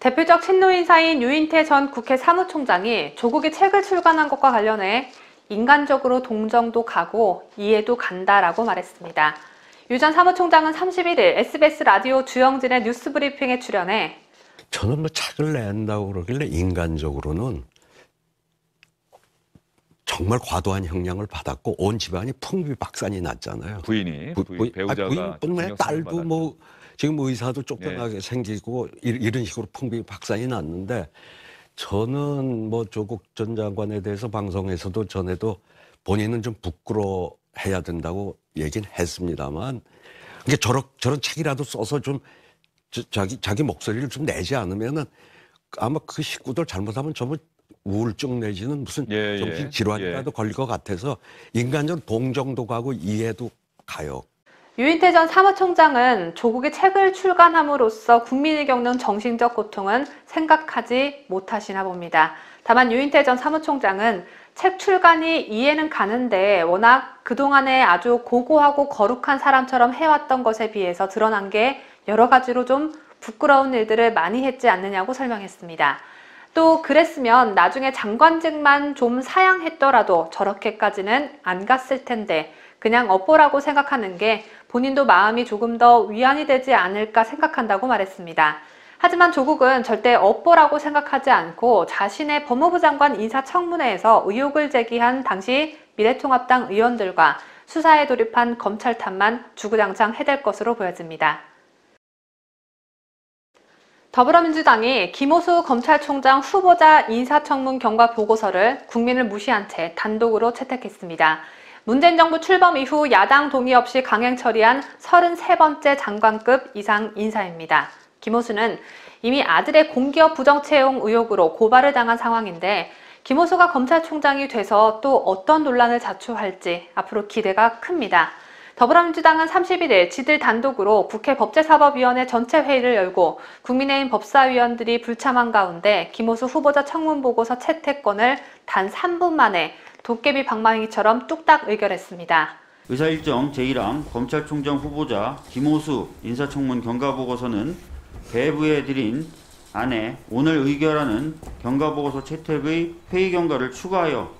대표적 친노 인사인 유인태 전 국회 사무총장이 조국이 책을 출간한 것과 관련해 인간적으로 동정도 가고 이해도 간다라고 말했습니다. 유 전 사무총장은 31일 SBS 라디오 주영진의 뉴스 브리핑에 출연해 저는 뭐 책을 낸다고 그러길래 인간적으로는 정말 과도한 영향을 받았고 온 집안이 풍비박산이 났잖아요. 부인이 배우자가 부인뿐만 아니라 딸도 뭐 지금 의사도 쫓겨나게 생기고 이런 식으로 풍비박산이 났는데 저는 뭐 조국 전 장관에 대해서 방송에서도 전에도 본인은 좀 부끄러워해야 된다고 얘기는 했습니다만 이게 저런 책이라도 써서 좀 자기 목소리를 좀 내지 않으면은 아마 그 식구들 잘못하면 전부 우울증 내지는 무슨 정신 질환이라도 걸릴 것 같아서 인간적 동정도 가고 이해도 가요. 유인태 전 사무총장은 조국이 책을 출간함으로써 국민이 겪는 정신적 고통은 생각하지 못하시나 봅니다. 다만 유인태 전 사무총장은 책 출간이 이해는 가는데 워낙 그동안에 아주 고고하고 거룩한 사람처럼 해왔던 것에 비해서 드러난 게 여러 가지로 좀 부끄러운 일들을 많이 했지 않느냐고 설명했습니다. 또 그랬으면 나중에 장관직만 좀 사양했더라도 저렇게까지는 안 갔을 텐데 그냥 업보라고 생각하는 게 본인도 마음이 조금 더 위안이 되지 않을까 생각한다고 말했습니다. 하지만 조국은 절대 업보라고 생각하지 않고 자신의 법무부 장관 인사청문회에서 의혹을 제기한 당시 미래통합당 의원들과 수사에 돌입한 검찰 탓만 주구장창 해댈 것으로 보여집니다. 더불어민주당이 김오수 검찰총장 후보자 인사청문 경과 보고서를 국민을 무시한 채 단독으로 채택했습니다. 문재인 정부 출범 이후 야당 동의 없이 강행 처리한 33번째 장관급 이상 인사입니다. 김오수는 이미 아들의 공기업 부정채용 의혹으로 고발을 당한 상황인데 김오수가 검찰총장이 돼서 또 어떤 논란을 자초할지 앞으로 기대가 큽니다. 더불어민주당은 31일 지들 단독으로 국회 법제사법위원회 전체 회의를 열고 국민의힘 법사위원들이 불참한 가운데 김오수 후보자 청문보고서 채택권을 단 3분 만에 도깨비 방망이처럼 뚝딱 의결했습니다. 의사일정 제1항 검찰총장 후보자 김오수 인사청문 경과보고서는 배부에 드린 안에 오늘 의결하는 경과보고서 채택의 회의 경과를 추가하여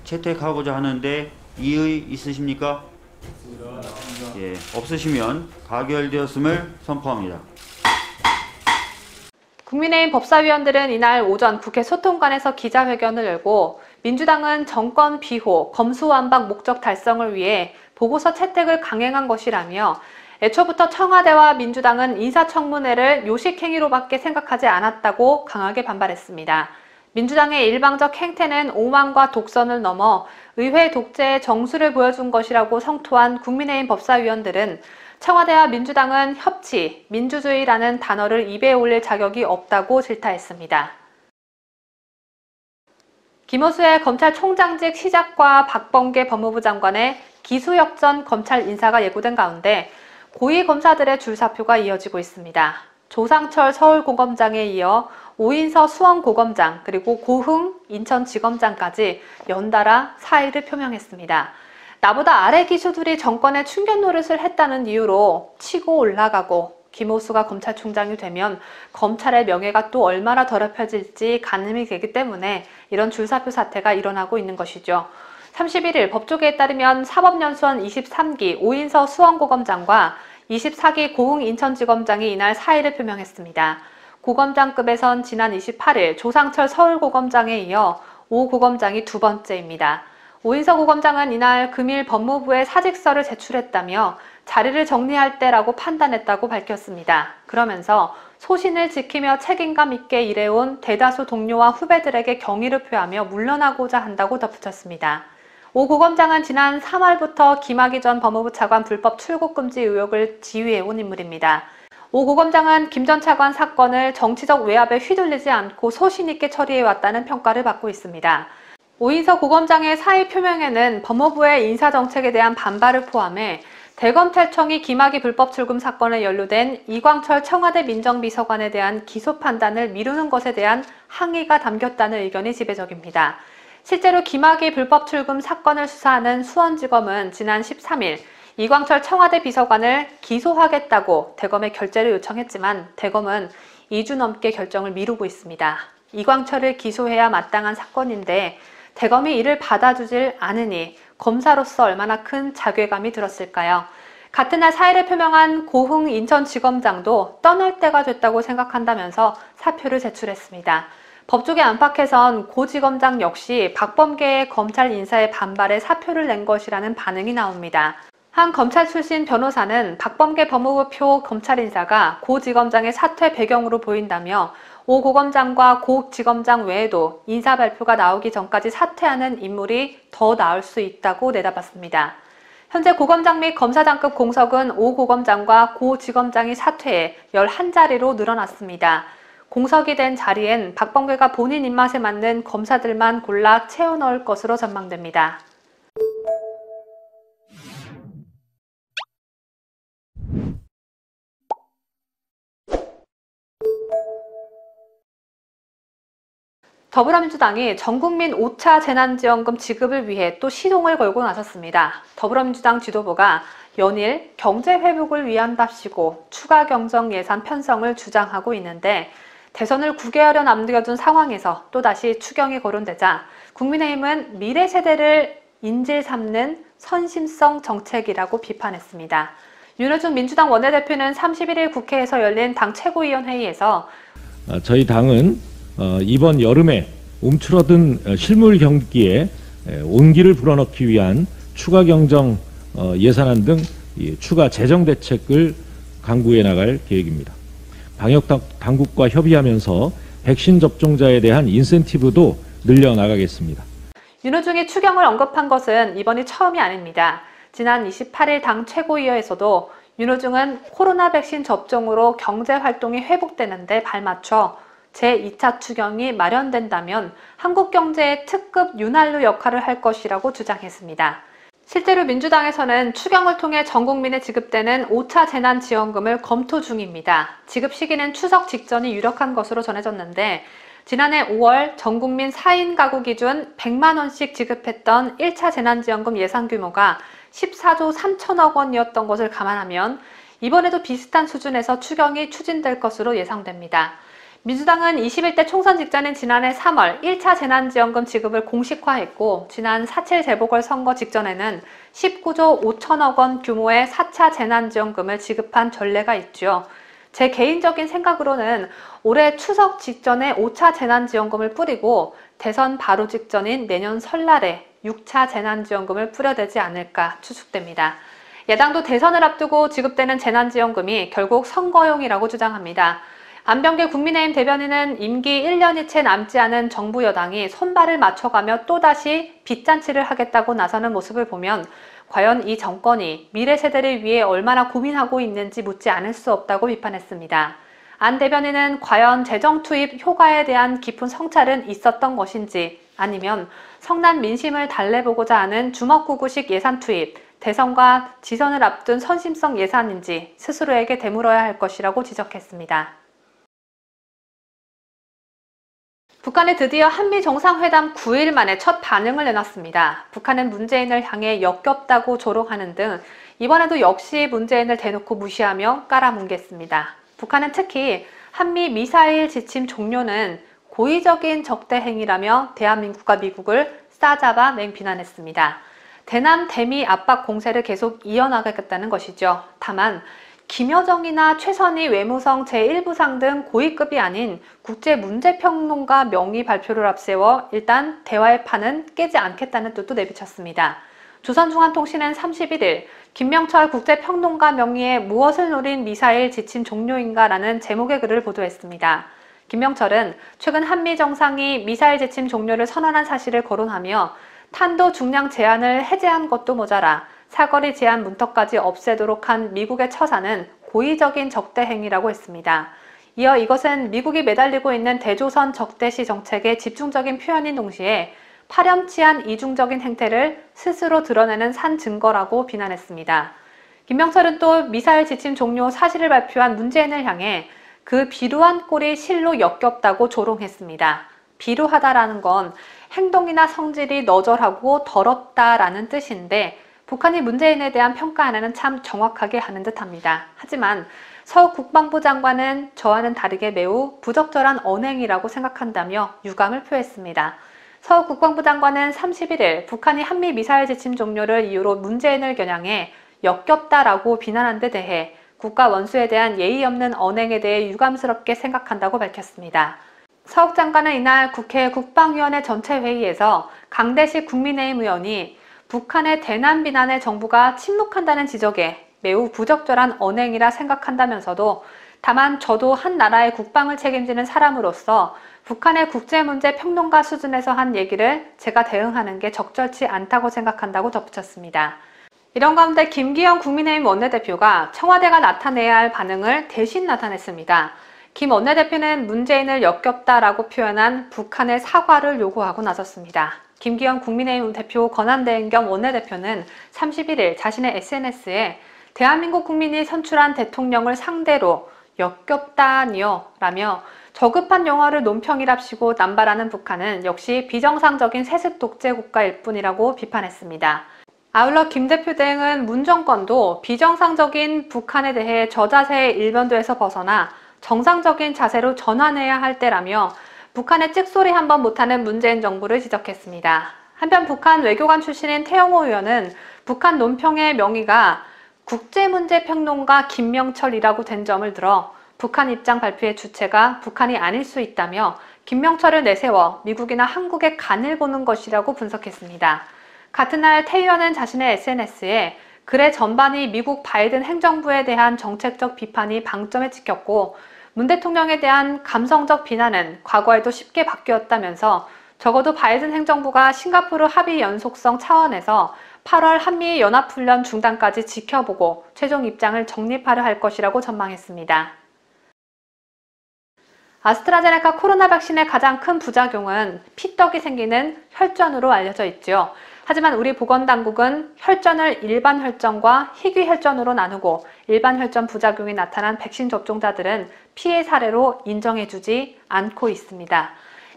채택하고자 하는데 이의 있으십니까? 예, 없으시면 가결되었음을 선포합니다. 국민의힘 법사위원들은 이날 오전 국회 소통관에서 기자회견을 열고 민주당은 정권 비호, 검수완박 목적 달성을 위해 보고서 채택을 강행한 것이라며 애초부터 청와대와 민주당은 인사청문회를 요식행위로밖에 생각하지 않았다고 강하게 반발했습니다. 민주당의 일방적 행태는 오만과 독선을 넘어 의회 독재의 정수를 보여준 것이라고 성토한 국민의힘 법사위원들은 청와대와 민주당은 협치, 민주주의라는 단어를 입에 올릴 자격이 없다고 질타했습니다. 김오수의 검찰총장직 시작과 박범계 법무부 장관의 기수역전 검찰 인사가 예고된 가운데 고위검사들의 줄사표가 이어지고 있습니다. 조상철 서울고검장에 이어 오인서 수원고검장 그리고 고흥 인천지검장까지 연달아 사의를 표명했습니다. 나보다 아래 기수들이 정권의 충견 노릇을 했다는 이유로 치고 올라가고 김오수가 검찰총장이 되면 검찰의 명예가 또 얼마나 더럽혀질지 가늠이 되기 때문에 이런 줄사표 사태가 일어나고 있는 것이죠. 31일 법조계에 따르면 사법연수원 23기 오인서 수원고검장과 24기 고흥 인천지검장이 이날 사의를 표명했습니다. 고검장급에선 지난 28일 조상철 서울고검장에 이어 오 고검장이 두 번째입니다. 오인서 고검장은 이날 금일 법무부에 사직서를 제출했다며 자리를 정리할 때라고 판단했다고 밝혔습니다. 그러면서 소신을 지키며 책임감 있게 일해온 대다수 동료와 후배들에게 경의를 표하며 물러나고자 한다고 덧붙였습니다. 오 고검장은 지난 3월부터 김학의 전 법무부 차관 불법 출국 금지 의혹을 지휘해온 인물입니다. 오 고검장은 김 전 차관 사건을 정치적 외압에 휘둘리지 않고 소신 있게 처리해왔다는 평가를 받고 있습니다. 오인서 고검장의 사의 표명에는 법무부의 인사정책에 대한 반발을 포함해 대검찰청이 김학의 불법 출금 사건에 연루된 이광철 청와대 민정비서관에 대한 기소 판단을 미루는 것에 대한 항의가 담겼다는 의견이 지배적입니다. 실제로 김학의 불법 출금 사건을 수사하는 수원지검은 지난 13일 이광철 청와대 비서관을 기소하겠다고 대검에 결재를 요청했지만 대검은 2주 넘게 결정을 미루고 있습니다. 이광철을 기소해야 마땅한 사건인데 대검이 이를 받아주질 않으니 검사로서 얼마나 큰 자괴감이 들었을까요? 같은 날 사의를 표명한 고흥 인천지검장도 떠날 때가 됐다고 생각한다면서 사표를 제출했습니다. 법조계 안팎에선 고 지검장 역시 박범계의 검찰 인사에 반발해 사표를 낸 것이라는 반응이 나옵니다. 한 검찰 출신 변호사는 박범계 법무부 표 검찰 인사가 고 지검장의 사퇴 배경으로 보인다며 오 고검장과 고 지검장 외에도 인사 발표가 나오기 전까지 사퇴하는 인물이 더 나올 수 있다고 내다봤습니다. 현재 고검장 및 검사장급 공석은 오 고검장과 고 지검장이 사퇴해 11자리로 늘어났습니다. 공석이 된 자리엔 박범계가 본인 입맛에 맞는 검사들만 골라 채워 넣을 것으로 전망됩니다. 더불어민주당이 전국민 5차 재난지원금 지급을 위해 또 시동을 걸고 나섰습니다. 더불어민주당 지도부가 연일 경제 회복을 위한답시고 추가 경정 예산 편성을 주장하고 있는데 대선을 9개월여 남겨둔 상황에서 또다시 추경이 거론되자 국민의힘은 미래 세대를 인질 삼는 선심성 정책이라고 비판했습니다. 윤호중 민주당 원내대표는 31일 국회에서 열린 당 최고위원회의에서 저희 당은 이번 여름에 움츠러든 실물 경기에 온기를 불어넣기 위한 추가 경정 예산안 등 추가 재정 대책을 강구해 나갈 계획입니다. 방역 당국과 협의하면서 백신 접종자에 대한 인센티브도 늘려나가겠습니다. 윤호중이 추경을 언급한 것은 이번이 처음이 아닙니다. 지난 28일 당 최고위원회에서도 윤호중은 코로나 백신 접종으로 경제 활동이 회복되는데 발맞춰 제2차 추경이 마련된다면 한국 경제의 특급 윤활유 역할을 할 것이라고 주장했습니다. 실제로 민주당에서는 추경을 통해 전 국민에 지급되는 5차 재난지원금을 검토 중입니다. 지급 시기는 추석 직전이 유력한 것으로 전해졌는데 지난해 5월 전 국민 4인 가구 기준 100만 원씩 지급했던 1차 재난지원금 예산 규모가 14조 3천억 원이었던 것을 감안하면 이번에도 비슷한 수준에서 추경이 추진될 것으로 예상됩니다. 민주당은 21대 총선 직전인 지난해 3월 1차 재난지원금 지급을 공식화했고 지난 4.7 재보궐선거 직전에는 19조 5천억 원 규모의 4차 재난지원금을 지급한 전례가 있죠. 제 개인적인 생각으로는 올해 추석 직전에 5차 재난지원금을 뿌리고 대선 바로 직전인 내년 설날에 6차 재난지원금을 뿌려대지 않을까 추측됩니다. 야당도 대선을 앞두고 지급되는 재난지원금이 결국 선거용이라고 주장합니다. 안병길 국민의힘 대변인은 임기 1년이 채 남지 않은 정부 여당이 손발을 맞춰가며 또다시 빚잔치를 하겠다고 나서는 모습을 보면 과연 이 정권이 미래 세대를 위해 얼마나 고민하고 있는지 묻지 않을 수 없다고 비판했습니다. 안 대변인은 과연 재정 투입 효과에 대한 깊은 성찰은 있었던 것인지 아니면 성난 민심을 달래보고자 하는 주먹구구식 예산 투입, 대선과 지선을 앞둔 선심성 예산인지 스스로에게 되물어야 할 것이라고 지적했습니다. 북한이 드디어 한미정상회담 9일 만에 첫 반응을 내놨습니다. 북한은 문재인을 향해 역겹다고 조롱하는 등 이번에도 역시 문재인을 대놓고 무시하며 깔아뭉갰습니다. 북한은 특히 한미 미사일 지침 종료는 고의적인 적대 행위라며 대한민국과 미국을 싸잡아 맹비난했습니다. 대남 대미 압박 공세를 계속 이어나가겠다는 것이죠. 다만 김여정이나 최선희 외무성 제1부상 등 고위급이 아닌 국제문제평론가 명의 발표를 앞세워 일단 대화의 판은 깨지 않겠다는 뜻도 내비쳤습니다. 조선중앙통신은 31일 김명철 국제평론가 명의의 무엇을 노린 미사일 지침 종료인가라는 제목의 글을 보도했습니다. 김명철은 최근 한미 정상이 미사일 지침 종료를 선언한 사실을 거론하며 탄도 중량 제한을 해제한 것도 모자라 사거리 제한 문턱까지 없애도록 한 미국의 처사는 고의적인 적대 행위라고 했습니다. 이어 이것은 미국이 매달리고 있는 대조선 적대시 정책의 집중적인 표현인 동시에 파렴치한 이중적인 행태를 스스로 드러내는 산 증거라고 비난했습니다. 김명철은 또 미사일 지침 종료 사실을 발표한 문재인을 향해 그 비루한 꼴이 실로 역겹다고 조롱했습니다. 비루하다라는 건 행동이나 성질이 너절하고 더럽다라는 뜻인데 북한이 문재인에 대한 평가 하나는 참 정확하게 하는 듯합니다. 하지만 서 국방부 장관은 저와는 다르게 매우 부적절한 언행이라고 생각한다며 유감을 표했습니다. 서 국방부 장관은 31일 북한이 한미 미사일 지침 종료를 이유로 문재인을 겨냥해 역겹다라고 비난한 데 대해 국가 원수에 대한 예의 없는 언행에 대해 유감스럽게 생각한다고 밝혔습니다. 서욱 장관은 이날 국회 국방위원회 전체회의에서 강대식 국민의힘 의원이 북한의 대남 비난에 정부가 침묵한다는 지적에 매우 부적절한 언행이라 생각한다면서도 다만 저도 한 나라의 국방을 책임지는 사람으로서 북한의 국제문제 평론가 수준에서 한 얘기를 제가 대응하는 게 적절치 않다고 생각한다고 덧붙였습니다. 이런 가운데 김기현 국민의힘 원내대표가 청와대가 나타내야 할 반응을 대신 나타냈습니다. 김 원내대표는 문재인을 역겹다라고 표현한 북한의 사과를 요구하고 나섰습니다. 김기현 국민의힘 대표 권한대행 겸 원내대표는 31일 자신의 SNS에 대한민국 국민이 선출한 대통령을 상대로 역겹다니요 라며 저급한 용어를 논평이랍시고 남발하는 북한은 역시 비정상적인 세습 독재 국가일 뿐이라고 비판했습니다. 아울러 김 대표 대행은 문 정권도 비정상적인 북한에 대해 저자세의 일변도에서 벗어나 정상적인 자세로 전환해야 할 때라며 북한의 찍소리 한번 못하는 문재인 정부를 지적했습니다. 한편 북한 외교관 출신인 태영호 의원은 북한 논평의 명의가 국제문제평론가 김명철이라고 된 점을 들어 북한 입장 발표의 주체가 북한이 아닐 수 있다며 김명철을 내세워 미국이나 한국의 간을 보는 것이라고 분석했습니다. 같은 날 태 의원은 자신의 SNS에 글의 전반이 미국 바이든 행정부에 대한 정책적 비판이 방점에 찍혔고 문 대통령에 대한 감성적 비난은 과거에도 쉽게 바뀌었다면서 적어도 바이든 행정부가 싱가포르 합의 연속성 차원에서 8월 한미 연합훈련 중단까지 지켜보고 최종 입장을 정립하려 할 것이라고 전망했습니다. 아스트라제네카 코로나 백신의 가장 큰 부작용은 피떡이 생기는 혈전으로 알려져 있죠. 하지만 우리 보건당국은 혈전을 일반 혈전과 희귀 혈전으로 나누고 일반 혈전 부작용이 나타난 백신 접종자들은 피해 사례로 인정해주지 않고 있습니다.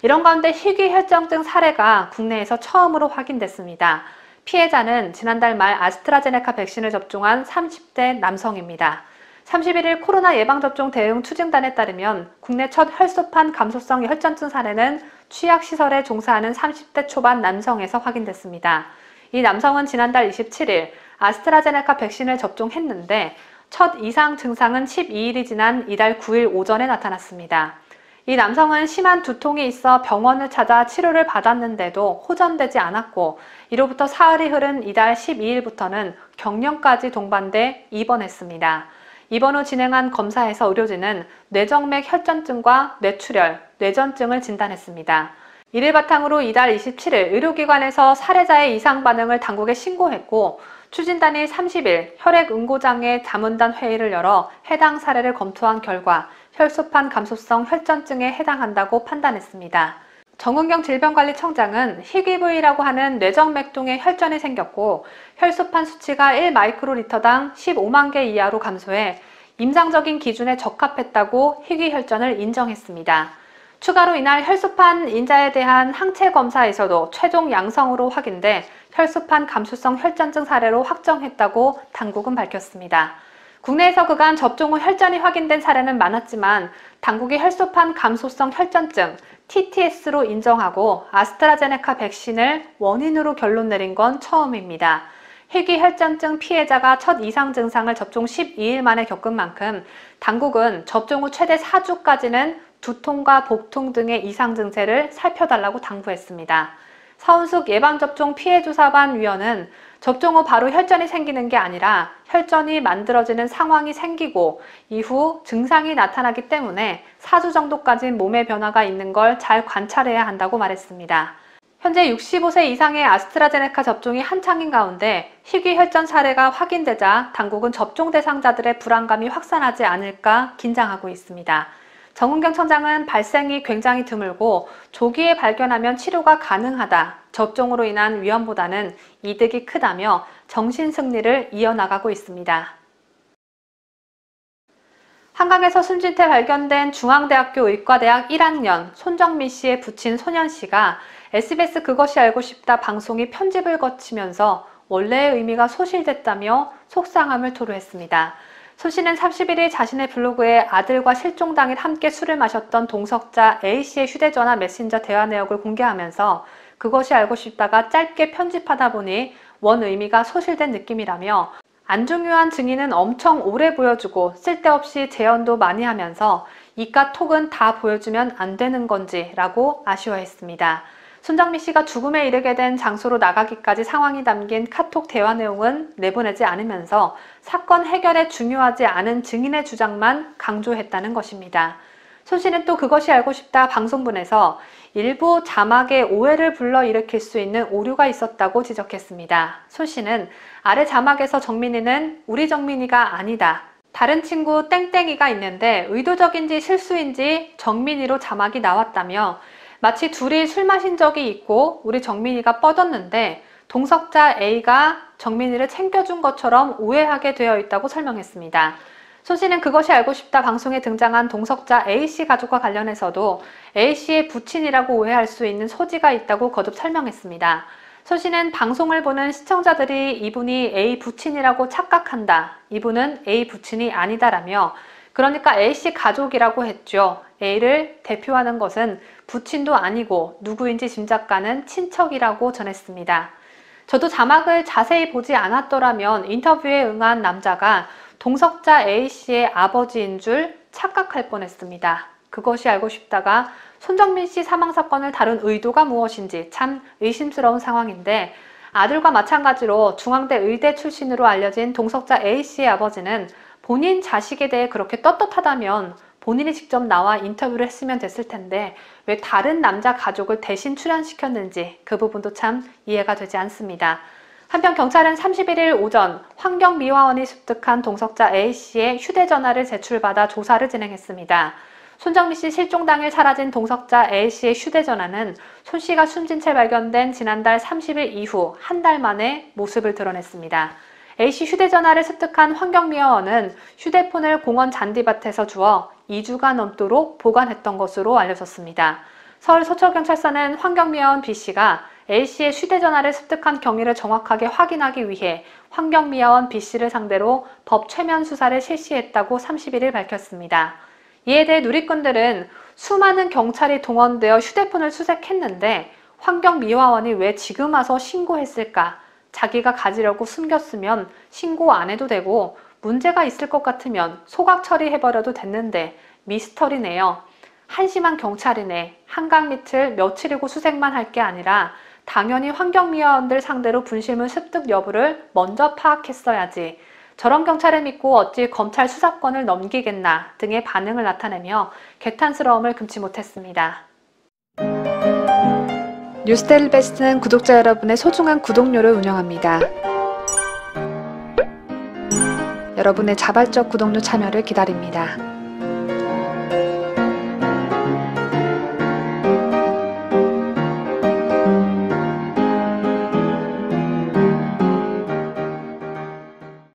이런 가운데 희귀 혈전증 사례가 국내에서 처음으로 확인됐습니다. 피해자는 지난달 말 아스트라제네카 백신을 접종한 30대 남성입니다. 31일 코로나 예방접종 대응 추진단에 따르면 국내 첫 혈소판 감소성 혈전증 사례는 취약시설에 종사하는 30대 초반 남성에서 확인됐습니다. 이 남성은 지난달 27일 아스트라제네카 백신을 접종했는데 첫 이상 증상은 12일이 지난 이달 9일 오전에 나타났습니다. 이 남성은 심한 두통이 있어 병원을 찾아 치료를 받았는데도 호전되지 않았고 이로부터 사흘이 흐른 이달 12일부터는 경련까지 동반돼 입원했습니다. 입원 후 진행한 검사에서 의료진은 뇌정맥 혈전증과 뇌출혈, 뇌전증을 진단했습니다. 이를 바탕으로 이달 27일 의료기관에서 사례자의 이상 반응을 당국에 신고했고 추진단이 30일 혈액응고장애 자문단 회의를 열어 해당 사례를 검토한 결과 혈소판 감소성 혈전증에 해당한다고 판단했습니다. 정은경 질병관리청장은 희귀부위라고 하는 뇌정맥동에 혈전이 생겼고 혈소판 수치가 1마이크로리터당 15만 개 이하로 감소해 임상적인 기준에 적합했다고 희귀혈전을 인정했습니다. 추가로 이날 혈소판 인자에 대한 항체 검사에서도 최종 양성으로 확인돼 혈소판 감소성 혈전증 사례로 확정했다고 당국은 밝혔습니다. 국내에서 그간 접종 후 혈전이 확인된 사례는 많았지만 당국이 혈소판 감소성 혈전증 TTS로 인정하고 아스트라제네카 백신을 원인으로 결론 내린 건 처음입니다. 희귀 혈전증 피해자가 첫 이상 증상을 접종 12일 만에 겪은 만큼 당국은 접종 후 최대 4주까지는 두통과 복통 등의 이상 증세를 살펴달라고 당부했습니다. 서은숙 예방접종 피해조사반 위원은 접종 후 바로 혈전이 생기는 게 아니라 혈전이 만들어지는 상황이 생기고 이후 증상이 나타나기 때문에 4주 정도까지 몸의 변화가 있는 걸 잘 관찰해야 한다고 말했습니다. 현재 65세 이상의 아스트라제네카 접종이 한창인 가운데 희귀 혈전 사례가 확인되자 당국은 접종 대상자들의 불안감이 확산하지 않을까 긴장하고 있습니다. 정은경 청장은 발생이 굉장히 드물고 조기에 발견하면 치료가 가능하다. 접종으로 인한 위험보다는 이득이 크다며 정신 승리를 이어나가고 있습니다. 한강에서 숨진 채 발견된 중앙대학교 의과대학 1학년 손정민 씨의 부친 소년 씨가 SBS 그것이 알고 싶다 방송이 편집을 거치면서 원래의 의미가 소실됐다며 속상함을 토로했습니다. 손 씨는 31일 자신의 블로그에 아들과 실종 당일 함께 술을 마셨던 동석자 A씨의 휴대전화 메신저 대화 내역을 공개하면서 그것이 알고 싶다가 짧게 편집하다 보니 원 의미가 소실된 느낌이라며 안 중요한 증인은 엄청 오래 보여주고 쓸데없이 재연도 많이 하면서 이깟 톡은 다 보여주면 안 되는 건지 라고 아쉬워했습니다. 손정민 씨가 죽음에 이르게 된 장소로 나가기까지 상황이 담긴 카톡 대화 내용은 내보내지 않으면서 사건 해결에 중요하지 않은 증인의 주장만 강조했다는 것입니다. 손 씨는 또 그것이 알고 싶다 방송분에서 일부 자막에 오해를 불러일으킬 수 있는 오류가 있었다고 지적했습니다. 손 씨는 아래 자막에서 정민이는 우리 정민이가 아니다. 다른 친구 땡땡이가 있는데 의도적인지 실수인지 정민이로 자막이 나왔다며 마치 둘이 술 마신 적이 있고 우리 정민이가 뻗었는데 동석자 A가 정민이를 챙겨준 것처럼 오해하게 되어 있다고 설명했습니다. 손 씨는 그것이 알고 싶다 방송에 등장한 동석자 A씨 가족과 관련해서도 A씨의 부친이라고 오해할 수 있는 소지가 있다고 거듭 설명했습니다. 손 씨는 방송을 보는 시청자들이 이분이 A 부친이라고 착각한다. 이분은 A 부친이 아니다라며 그러니까 A씨 가족이라고 했죠. A를 대표하는 것은 부친도 아니고 누구인지 짐작가는 친척이라고 전했습니다. 저도 자막을 자세히 보지 않았더라면 인터뷰에 응한 남자가 동석자 A씨의 아버지인 줄 착각할 뻔했습니다. 그것이 알고 싶다가 손정민 씨 사망 사건을 다룬 의도가 무엇인지 참 의심스러운 상황인데 아들과 마찬가지로 중앙대 의대 출신으로 알려진 동석자 A씨의 아버지는 본인 자식에 대해 그렇게 떳떳하다면 본인이 직접 나와 인터뷰를 했으면 됐을 텐데 왜 다른 남자 가족을 대신 출연시켰는지 그 부분도 참 이해가 되지 않습니다. 한편 경찰은 31일 오전 환경미화원이 습득한 동석자 A씨의 휴대전화를 제출받아 조사를 진행했습니다. 손정민 씨 실종 당일 사라진 동석자 A씨의 휴대전화는 손 씨가 숨진 채 발견된 지난달 30일 이후 한 달 만에 모습을 드러냈습니다. A씨 휴대전화를 습득한 환경미화원은 휴대폰을 공원 잔디밭에서 주워 2주가 넘도록 보관했던 것으로 알려졌습니다. 서울 서초경찰서는 환경미화원 B씨가 A씨의 휴대전화를 습득한 경위를 정확하게 확인하기 위해 환경미화원 B씨를 상대로 법 최면 수사를 실시했다고 31일 밝혔습니다. 이에 대해 누리꾼들은 수많은 경찰이 동원되어 휴대폰을 수색했는데 환경미화원이 왜 지금 와서 신고했을까? 자기가 가지려고 숨겼으면 신고 안 해도 되고 문제가 있을 것 같으면 소각 처리해버려도 됐는데 미스터리네요. 한심한 경찰이네. 한강 밑을 며칠이고 수색만 할 게 아니라 당연히 환경미화원들 상대로 분실물 습득 여부를 먼저 파악했어야지. 저런 경찰을 믿고 어찌 검찰 수사권을 넘기겠나 등의 반응을 나타내며 개탄스러움을 금치 못했습니다. 뉴스데일리 베스트는 구독자 여러분의 소중한 구독료를 운영합니다. 여러분의 자발적 구독료 참여를 기다립니다.